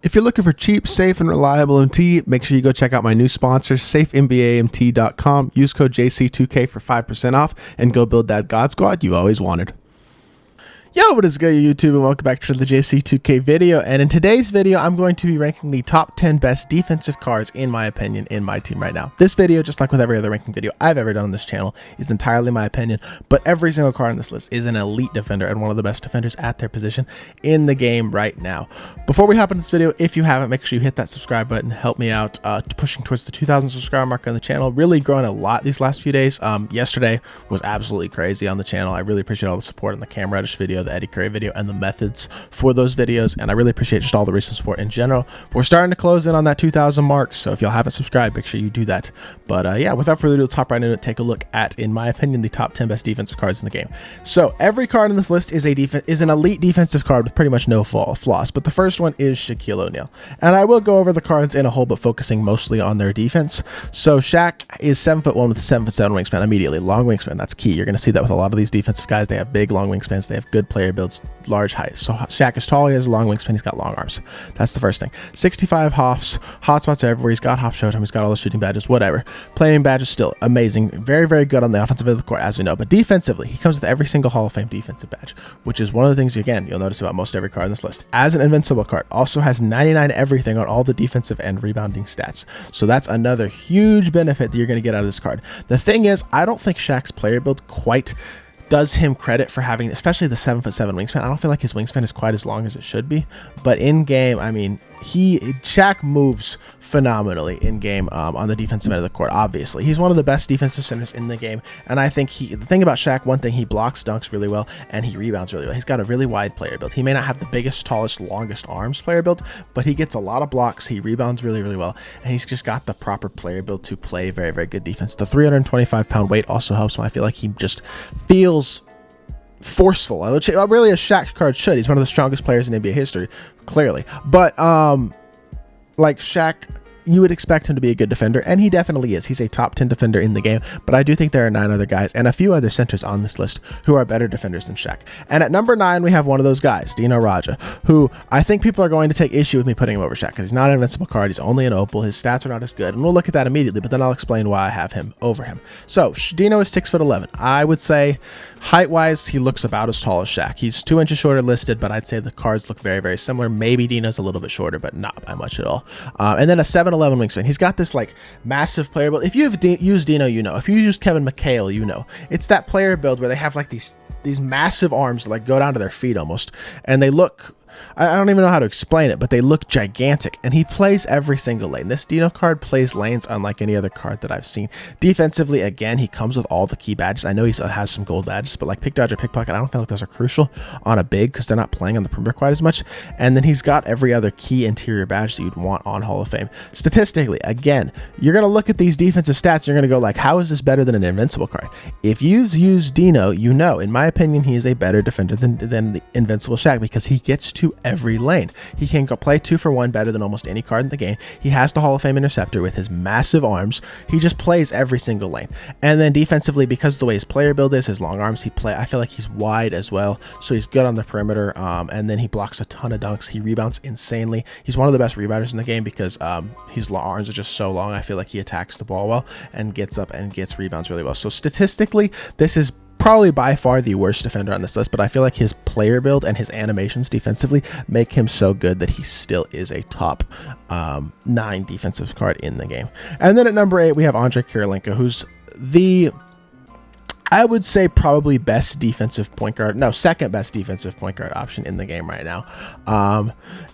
If you're looking for cheap, safe, and reliable MT, make sure you go check out my new sponsor, safembamt.com. Use code JC2K for 5% off and go build that God Squad you always wanted. Yo, what is good, YouTube, and welcome back to the JC2K video. And in today's video, I'm going to be ranking the top 10 best defensive cards, in my opinion, in my team right now. This video, just like with every other ranking video I've ever done on this channel, is entirely my opinion, but every single card on this list is an elite defender and one of the best defenders at their position in the game right now. Before we hop into this video, if you haven't, make sure you hit that subscribe button. Help me out pushing towards the 2,000 subscriber mark on the channel. Really growing a lot these last few days. Yesterday was absolutely crazy on the channel. I really appreciate all the support on the Cam Reddish video, the Eddie Curry video, and the methods for those videos, and I really appreciate just all the recent support in general. We're starting to close in on that 2,000 mark, so if y'all haven't subscribed, make sure you do that. But yeah, without further ado, let's hop right into it. Take a look at, in my opinion, the top 10 best defensive cards in the game. So every card on this list is an elite defensive card with pretty much no flaws, but the first one is Shaquille O'Neal, and I will go over the cards in a whole, but focusing mostly on their defense. So Shaq is 7'1" with 7'7" wingspan immediately. Long wingspan, that's key. You're going to see that with a lot of these defensive guys. They have big long wingspans. They have good player builds, large height. So Shaq is tall, he has a long wingspan, he's got long arms. That's the first thing. 65 hops, hotspots everywhere. He's got hop showtime, he's got all the shooting badges, whatever. Playing badges still amazing. Very, very good on the offensive end of the court, as we know. But defensively, he comes with every single Hall of Fame defensive badge, which is one of the things, again, you'll notice about most every card on this list. As an invincible card, also has 99 everything on all the defensive and rebounding stats. So that's another huge benefit that you're going to get out of this card. The thing is, I don't think Shaq's player build quite does him credit for having, especially the 7'7" wingspan. I don't feel like his wingspan is quite as long as it should be, but in game, I mean, Shaq moves phenomenally in game on the defensive end of the court. Obviously, he's one of the best defensive centers in the game, and I think the thing about Shaq, one thing, he blocks dunks really well and he rebounds really well. He's got a really wide player build. He may not have the biggest, tallest, longest arms player build, but he gets a lot of blocks. He rebounds really, really well, and he's just got the proper player build to play very, very good defense. The 325-pound weight also helps him. I feel like he just feels forceful, which really a Shaq card should. He's one of the strongest players in NBA history, clearly. But like Shaq, you would expect him to be a good defender, and he definitely is. He's a top 10 defender in the game, but I do think there are 9 other guys and a few other centers on this list who are better defenders than Shaq. And at number 9, we have one of those guys, Dino Raja, who I think people are going to take issue with me putting him over Shaq because he's not an invincible card. He's only an opal. His stats are not as good, and we'll look at that immediately, but then I'll explain why I have him over him. So Dino is 6'11". I would say height-wise, he looks about as tall as Shaq. He's 2 inches shorter listed, but I'd say the cards look very, very similar. Maybe Dino's a little bit shorter, but not by much at all. And then a 7'11" wingspan. He's got this like massive player build. If you've used Dino, you know. If you use Kevin McHale, you know. It's that player build where they have like these massive arms that like go down to their feet almost, and they look, I don't even know how to explain it, but they look gigantic, and he plays every single lane. This Dino card plays lanes unlike any other card that I've seen. Defensively, again, he comes with all the key badges. I know he has some gold badges, but like pick dodge or pickpocket, I don't feel like those are crucial on a big because they're not playing on the perimeter quite as much. And then he's got every other key interior badge that you'd want on Hall of Fame. Statistically, again, you're going to look at these defensive stats, you're going to go like, how is this better than an invincible card? If you've used Dino, you know, in my opinion, he is a better defender than the invincible Shaq because he gets to every lane. He can go play 2 for 1 better than almost any card in the game. He has the Hall of Fame interceptor with his massive arms. He just plays every single lane. And then defensively, because of the way his player build is, his long arms, I feel like he's wide as well, so he's good on the perimeter. And then he blocks a ton of dunks. He rebounds insanely. He's one of the best rebounders in the game because his arms are just so long. I feel like he attacks the ball well and gets up and gets rebounds really well. So statistically, this is probably by far the worst defender on this list, but I feel like his player build and his animations defensively make him so good that he still is a top 9 defensive card in the game. And then at number 8, we have Andre Kirilenko, who's I would say probably best defensive point guard. No, second best defensive point guard option in the game right now.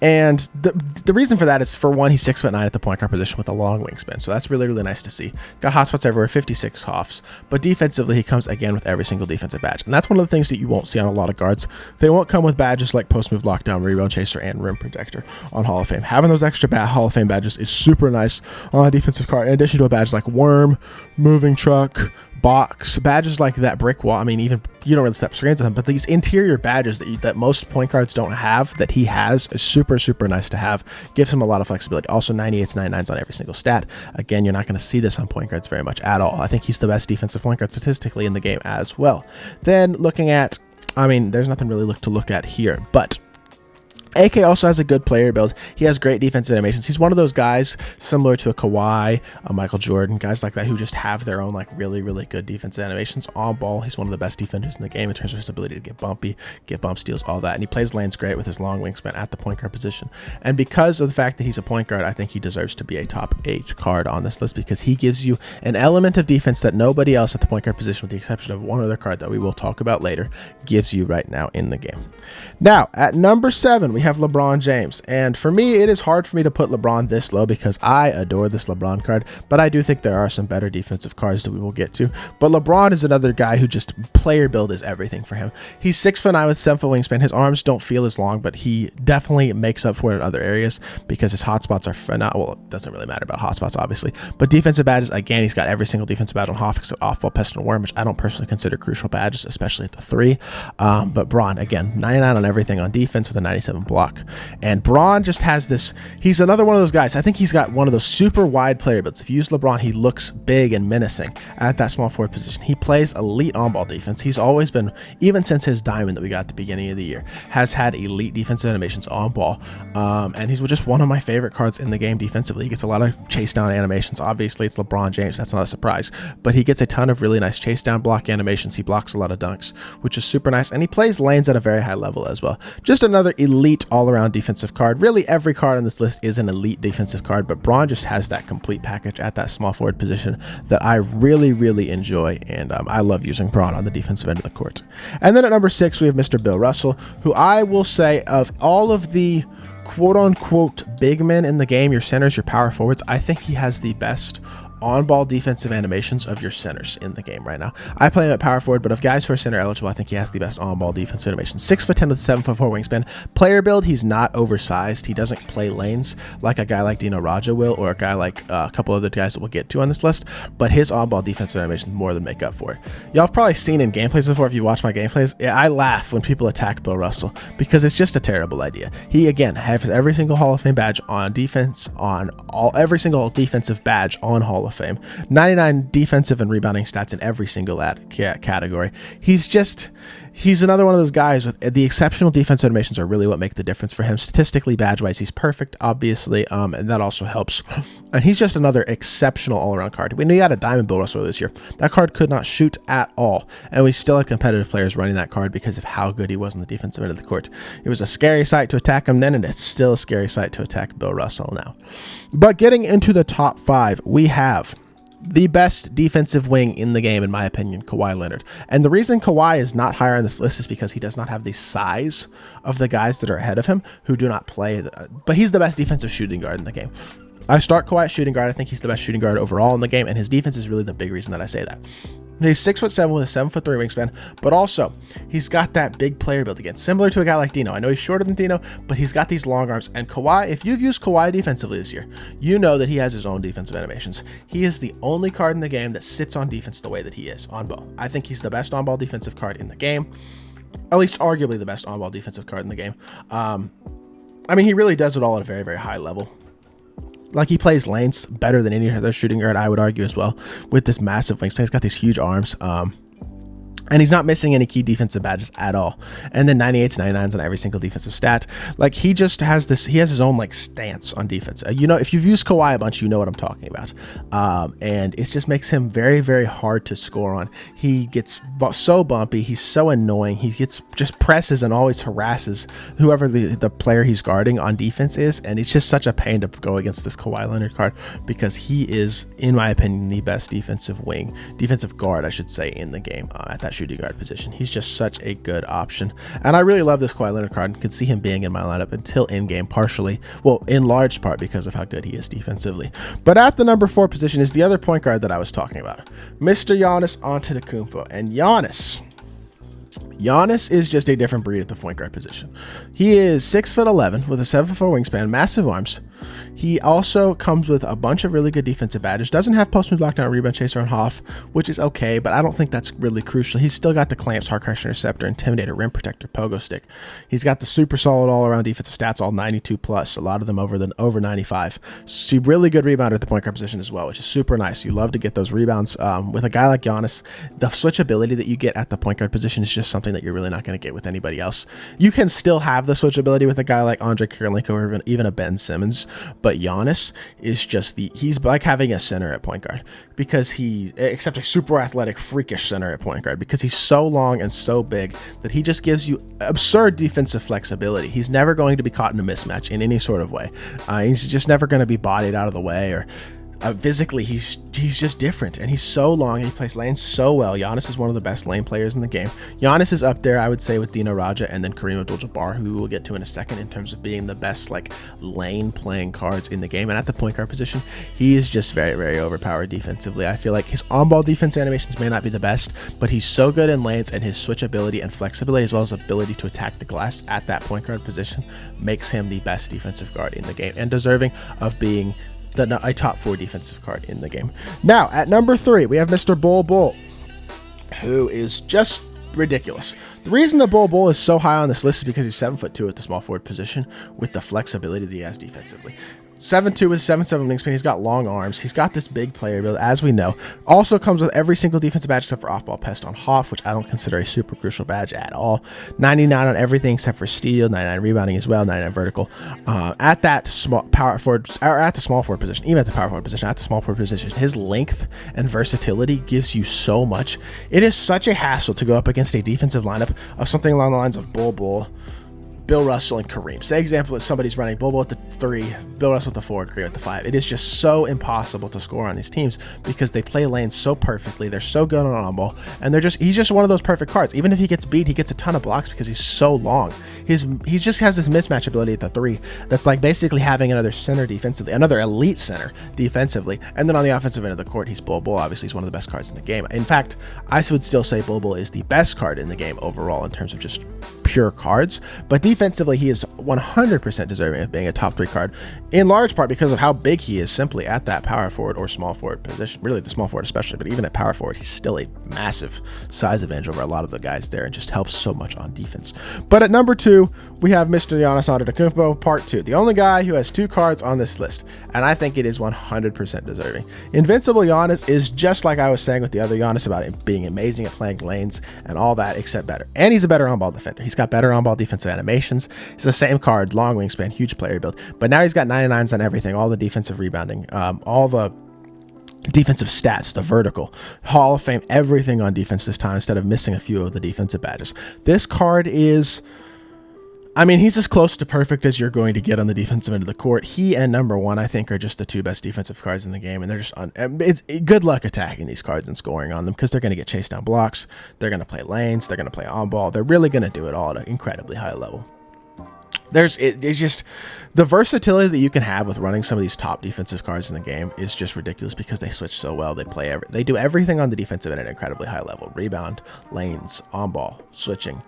And the reason for that is, for one, he's 6'9" at the point guard position with a long wingspan. So that's really, really nice to see. Got hotspots everywhere, 56 hops. But defensively, he comes again with every single defensive badge. And that's one of the things that you won't see on a lot of guards. They won't come with badges like post move lockdown, rebound chaser, and rim protector on Hall of Fame. Having those extra Hall of Fame badges is super nice on a defensive card, in addition to a badge like worm, moving truck, box, badges like that, brick wall. I mean, even you don't really step screens with him, but these interior badges that most point guards don't have, that he has, is super, super nice to have. Gives him a lot of flexibility. Also 98s, 99s on every single stat. Again, you're not going to see this on point guards very much at all. I think he's the best defensive point guard statistically in the game as well. Then looking at, I mean, there's nothing really to look at here, but AK also has a good player build. He has great defensive animations. He's one of those guys similar to a Kawhi, a Michael Jordan, guys like that who just have their own like really, really good defensive animations on ball. He's one of the best defenders in the game in terms of his ability to get bumpy, get bump steals, all that. And he plays lanes great with his long wingspan at the point guard position. And because of the fact that he's a point guard, I think he deserves to be a top 8 card on this list because he gives you an element of defense that nobody else at the point guard position, with the exception of one other card that we will talk about later, gives you right now in the game. Now, at number 7, we have LeBron James, and for me it is hard for me to put LeBron this low because I adore this LeBron card, but I do think there are some better defensive cards that we will get to. But LeBron is another guy who just player build is everything for him. He's 6'9" with 7 foot wingspan. His arms don't feel as long, but he definitely makes up for it in other areas because his hotspots are phenomenal. Well, it doesn't really matter about hotspots obviously, but defensive badges, again, he's got every single defensive badge on Hoff except off-ball, pest and worm, which I don't personally consider crucial badges, especially at the 3. But Braun, again, 99 on everything on defense with a 97 block. And Braun just has this, he's another one of those guys. I think he's got one of those super wide player builds. If you use LeBron, he looks big and menacing at that small forward position. He plays elite on-ball defense. He's always been, even since his diamond that we got at the beginning of the year, has had elite defensive animations on ball. And he's just one of my favorite cards in the game defensively. He gets a lot of chase down animations. Obviously, it's LeBron James. That's not a surprise. But he gets a ton of really nice chase down block animations. He blocks a lot of dunks, which is super nice. And he plays lanes at a very high level as well. Just another elite all-around defensive card. Really, every card on this list is an elite defensive card, but Braun just has that complete package at that small forward position that I really, really enjoy, and I love using Braun on the defensive end of the court. And then at number 6, we have Mr. Bill Russell, who I will say, of all of the quote-unquote big men in the game, your centers, your power forwards, I think he has the best on-ball defensive animations of your centers in the game right now. I play him at power forward, but of guys who are center eligible, I think he has the best on-ball defensive animations. 6'10" with 7'4" wingspan. Player build, he's not oversized. He doesn't play lanes like a guy like Dino Raja will, or a guy like a couple other guys that we'll get to on this list, but his on-ball defensive animations more than make up for it. Y'all have probably seen in gameplays before, if you watch my gameplays, yeah, I laugh when people attack Bill Russell because it's just a terrible idea. He, again, has every single Hall of Fame badge on defense, on every single defensive badge on Hall of Fame, 99 defensive and rebounding stats in every single category. He's another one of those guys with the exceptional defensive animations are really what make the difference for him. Statistically, badge-wise, he's perfect, obviously, and that also helps. And he's just another exceptional all-around card. We knew he had a diamond Bill Russell this year. That card could not shoot at all, and we still had competitive players running that card because of how good he was on the defensive end of the court. It was a scary sight to attack him then, and it's still a scary sight to attack Bill Russell now. But getting into the top 5, we have the best defensive wing in the game, in my opinion, Kawhi Leonard. And the reason Kawhi is not higher on this list is because he does not have the size of the guys that are ahead of him who do not play. But he's the best defensive shooting guard in the game. I start Kawhi at shooting guard. I think he's the best shooting guard overall in the game, and his defense is really the big reason that I say that. He's 6'7" with a 7'3" wingspan, but also he's got that big player build again, similar to a guy like Dino. I know he's shorter than Dino, but he's got these long arms. And Kawhi, if you've used Kawhi defensively this year, you know that he has his own defensive animations. He is the only card in the game that sits on defense the way that he is on ball. I think he's the best on ball defensive card in the game, at least arguably the best on ball defensive card in the game. I mean, he really does it all at a very, very high level. Like, he plays lanes better than any other shooting guard, I would argue, as well, with this massive wingspan. He's got these huge arms. And he's not missing any key defensive badges at all. And then 98s, 99s on every single defensive stat. Like, he just has this, he has his own, like, stance on defense. You know, if you've used Kawhi a bunch, you know what I'm talking about. And it just makes him very, very hard to score on. He gets so bumpy. He's so annoying. He just presses and always harasses whoever the player he's guarding on defense is. And it's just such a pain to go against this Kawhi Leonard card because he is, in my opinion, the best defensive guard, I should say, in the game at that shooting guard position. He's just such a good option, and I really love this Kawhi Leonard card and could see him being in my lineup until in-game, partially, well, in large part because of how good he is defensively. But at the number 4 position is the other point guard that I was talking about, Mr. Giannis Antetokounmpo. And Giannis is just a different breed at the point guard position. He is 6'11" with a 7'4" wingspan, massive arms. He also comes with a bunch of really good defensive badges. Doesn't have post-move, lockdown, rebound chaser on Hoff, which is okay, but I don't think that's really crucial. He's still got the clamps, hard crash interceptor, intimidator, rim protector, pogo stick. He's got the super solid all-around defensive stats, all 92 plus. A lot of them over 95. So really good rebounder at the point guard position as well, which is super nice. You love to get those rebounds. With a guy like Giannis, the switch ability that you get at the point guard position is just something something that you're really not going to get with anybody else. You can still have the switchability with a guy like Andre Kirilenko or even a Ben Simmons, but Giannis is just he's like having a center at point guard, because except a super athletic, freakish center at point guard, because he's so long and so big that he just gives you absurd defensive flexibility. He's never going to be caught in a mismatch in any sort of way. He's just never going to be bodied out of the way, or physically he's just different, and he's so long and he plays lanes so well. Giannis is one of the best lane players in the game. Giannis is up there, I would say, with Dino Raja and then Kareem Abdul-Jabbar, who we'll get to in a second, in terms of being the best like lane playing cards in the game. And at the point guard position, he is just very, very overpowered defensively. I feel like his on-ball defense animations may not be the best, but he's so good in lanes, and his switchability and flexibility, as well as ability to attack the glass at that point guard position, makes him the best defensive guard in the game, and deserving of being a top 4 defensive card in the game. Now, at number 3, we have Mr. Bol Bol, who is just ridiculous. The reason that Bol Bol is so high on this list is because he's 7'2" at the small forward position, with the flexibility that he has defensively. 7'2" with 7'7" wingspan. He's got long arms. He's got this big player build, as we know. Also comes with every single defensive badge except for off-ball pest on Hoff, which I don't consider a super crucial badge at all. 99 on everything except for steal. 99 rebounding as well. 99 vertical. At that small power forward, or at the small forward position, even at the power forward position, at the small forward position, his length and versatility gives you so much. It is such a hassle to go up against a defensive lineup of something along the lines of Bol Bol, Bill Russell, and Kareem. Say example is somebody's running Bol Bol at the 3, Bill Russell at the 4, Kareem at the 5. It is just so impossible to score on these teams because they play lanes so perfectly. They're so good on ball, and he's just one of those perfect cards. Even if he gets beat, he gets a ton of blocks because he's so long. He just has this mismatch ability at the 3 that's like basically having another center defensively, another elite center defensively, and then on the offensive end of the court, he's Bol Bol. Obviously, he's one of the best cards in the game. In fact, I would still say Bol Bol is the best card in the game overall in terms of just pure cards, but defensively he is 100% deserving of being a top 3 card, in large part because of how big he is simply at that power forward or small forward position, really the small forward especially, but even at power forward he's still a massive size advantage over a lot of the guys there, and just helps so much on defense. But at number 2, we have Mr. Giannis Antetokounmpo, part 2, the only guy who has 2 cards on this list, and I think it is 100% deserving. Invincible Giannis is just like I was saying with the other Giannis about him being amazing at playing lanes and all that, except better. And he's a better on-ball defender. He's got better on-ball defensive animations. He's the same card, long wingspan, huge player build, but now he's got 99s on everything, all the defensive rebounding, all the defensive stats, the vertical, Hall of Fame, everything on defense this time, instead of missing a few of the defensive badges. This card is, I mean, he's as close to perfect as you're going to get on the defensive end of the court. He and number 1, I think, are just the 2 best defensive cards in the game, and they're just it's good luck attacking these cards and scoring on them, because they're going to get chased down blocks, they're going to play lanes, they're going to play on ball, they're really going to do it all at an incredibly high level. It's just the versatility that you can have with running some of these top defensive cards in the game is just ridiculous, because they switch so well. They do everything on the defensive end at an incredibly high level: rebound, lanes, on ball, switching.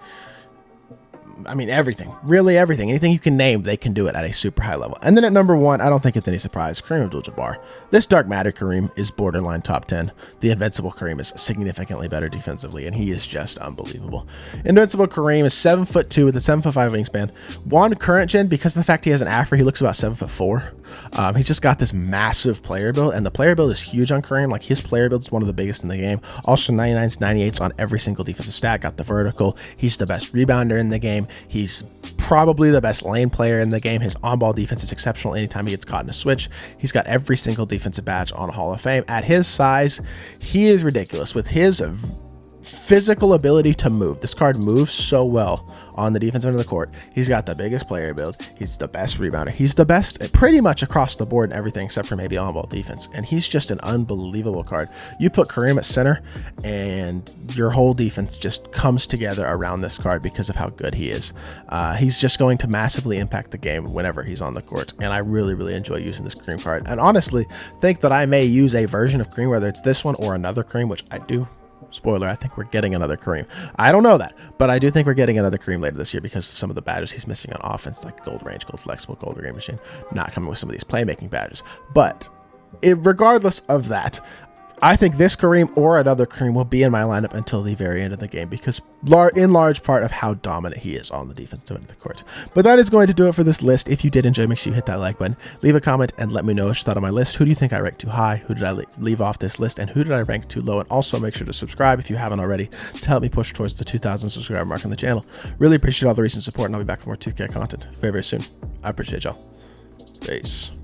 I mean, everything, really everything, anything you can name, they can do it at a super high level. And then at number 1, I don't think it's any surprise, Kareem Abdul-Jabbar. This Dark Matter Kareem is borderline top 10. The Invincible Kareem is significantly better defensively, and he is just unbelievable. Invincible Kareem is 7'2" with a 7'5" wingspan. One current gen, because of the fact he has an afro, he looks about 7'4". He's just got this massive player build, and the player build is huge on Kareem. Like, his player build is one of the biggest in the game. Also 99s, 98s on every single defensive stat. Got the vertical. He's the best rebounder in the game. He's probably the best lane player in the game. His on-ball defense is exceptional anytime he gets caught in a switch. He's got every single defensive badge on Hall of Fame. At his size, he is ridiculous. With his physical ability to move, this card moves so well on the defensive end of the court. He's got the biggest player build. He's the best rebounder. He's the best pretty much across the board in everything except for maybe on-ball defense. And he's just an unbelievable card. You put Kareem at center, and your whole defense just comes together around this card because of how good he is. He's just going to massively impact the game whenever he's on the court. And I really, really enjoy using this Kareem card. And honestly, think that I may use a version of Kareem, whether it's this one or another Kareem, which I do. Spoiler, I think we're getting another Kareem. I don't know that, but I do think we're getting another Kareem later this year because of some of the badges he's missing on offense, like Gold Range, Gold Flexible, Gold Green Machine, not coming with some of these playmaking badges. But regardless of that, I think this Kareem or another Kareem will be in my lineup until the very end of the game because in large part of how dominant he is on the defensive end of the court. But that is going to do it for this list. If you did enjoy, make sure you hit that like button, leave a comment, and let me know what you thought of my list. Who do you think I ranked too high? Who did I leave off this list? And who did I rank too low? And also make sure to subscribe if you haven't already to help me push towards the 2,000 subscriber mark on the channel. Really appreciate all the recent support, and I'll be back for more 2K content very, very soon. I appreciate y'all. Peace.